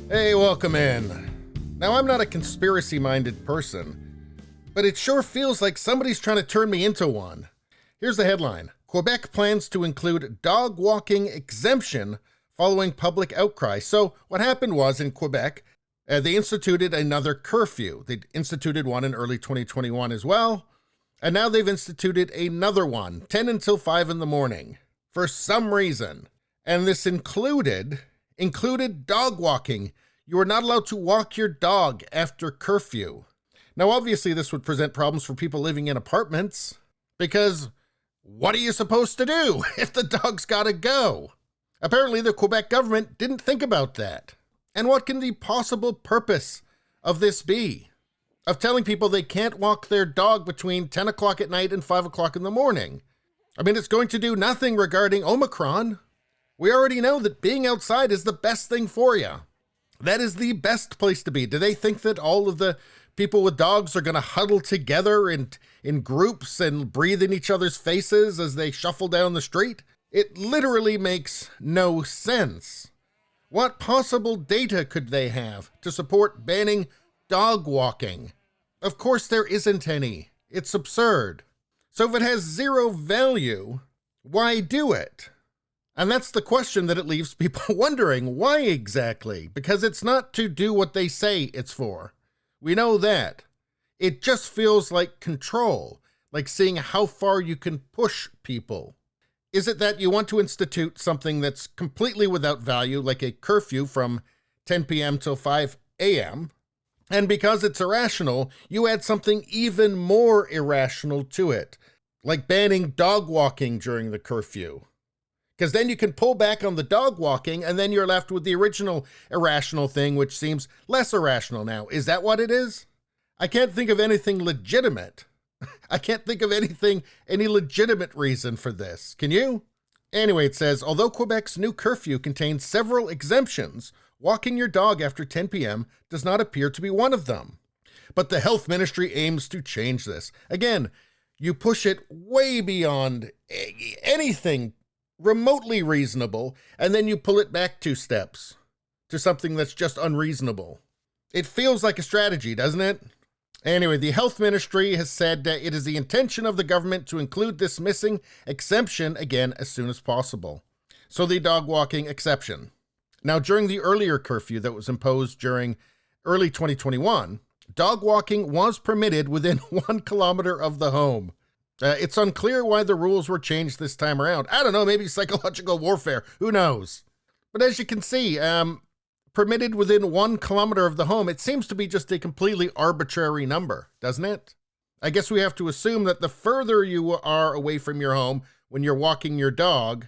Hey, welcome in. Now, I'm not a conspiracy-minded person, but it sure feels like somebody's trying to turn me into one. Here's the headline. Quebec plans to include dog walking exemption following public outcry. So what happened was in Quebec, they instituted another curfew. They instituted one in early 2021 as well. And now they've instituted another one, 10 until 5 in the morning, for some reason. And this included dog walking. You are not allowed to walk your dog after curfew. Now, obviously, this would present problems for people living in apartments, because what are you supposed to do if the dog's gotta go? Apparently, the Quebec government didn't think about that. And what can the possible purpose of this be? Of telling people they can't walk their dog between 10 o'clock at night and 5 o'clock in the morning? I mean, it's going to do nothing regarding Omicron. We already know that being outside is the best thing for you. That is the best place to be. Do they think that all of the people with dogs are going to huddle together in groups and breathe in each other's faces as they shuffle down the street? It literally makes no sense. What possible data could they have to support banning dog walking? Of course there isn't any. It's absurd. So if it has zero value, why do it? And that's the question that it leaves people wondering. Why exactly? Because it's not to do what they say it's for. We know that. It just feels like control, like seeing how far you can push people. Is it that you want to institute something that's completely without value, like a curfew from 10 p.m. till 5 a.m., and because it's irrational, you add something even more irrational to it, like banning dog walking during the curfew? Because then you can pull back on the dog walking, and then you're left with the original irrational thing, which seems less irrational now. Is that what it is? I can't think of anything legitimate. I can't think of any legitimate reason for this. Can you? Anyway, it says, although Quebec's new curfew contains several exemptions, walking your dog after 10 p.m. does not appear to be one of them. But the health ministry aims to change this. Again, you push it way beyond anything remotely reasonable, and then you pull it back 2 steps to something that's just unreasonable. It feels like a strategy, doesn't it? Anyway, the health ministry has said that it is the intention of the government to include this missing exemption again as soon as possible. So the dog walking exception. Now, during the earlier curfew that was imposed during early 2021, dog walking was permitted within 1 kilometer of the home. It's unclear why the rules were changed this time around. I don't know, maybe psychological warfare. Who knows? But as you can see, permitted within 1 kilometer of the home, it seems to be just a completely arbitrary number, doesn't it? I guess we have to assume that the further you are away from your home when you're walking your dog,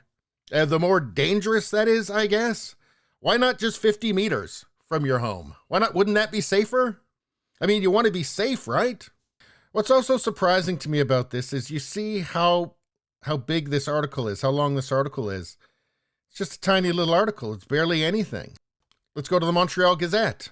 the more dangerous that is, I guess. Why not just 50 meters from your home? Why not? Wouldn't that be safer? I mean, you want to be safe, right? What's also surprising to me about this is you see how big this article is, how long this article is. It's just a tiny little article. It's barely anything. Let's go to the Montreal Gazette.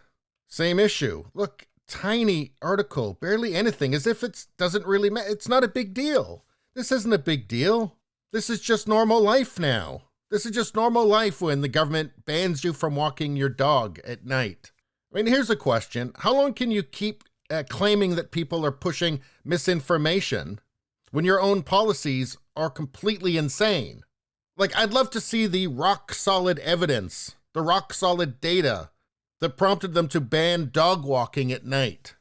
Same issue. Look, tiny article, barely anything, as if it doesn't really matter. It's not a big deal. This isn't a big deal. This is just normal life now. This is just normal life when the government bans you from walking your dog at night. I mean, here's a question. How long can you keep claiming that people are pushing misinformation when your own policies are completely insane? Like, I'd love to see the rock-solid evidence, the rock-solid data that prompted them to ban dog walking at night.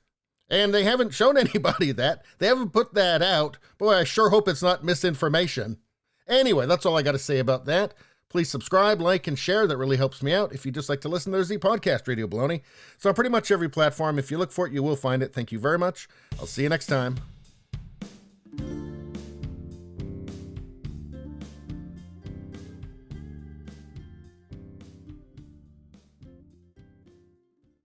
And they haven't shown anybody that. They haven't put that out. Boy, I sure hope it's not misinformation. Anyway, that's all I got to say about that. Please subscribe, like, and share. That really helps me out. If you just like to listen, there's the podcast Radio Baloney. So on pretty much every platform. If you look for it, you will find it. Thank you very much. I'll see you next time.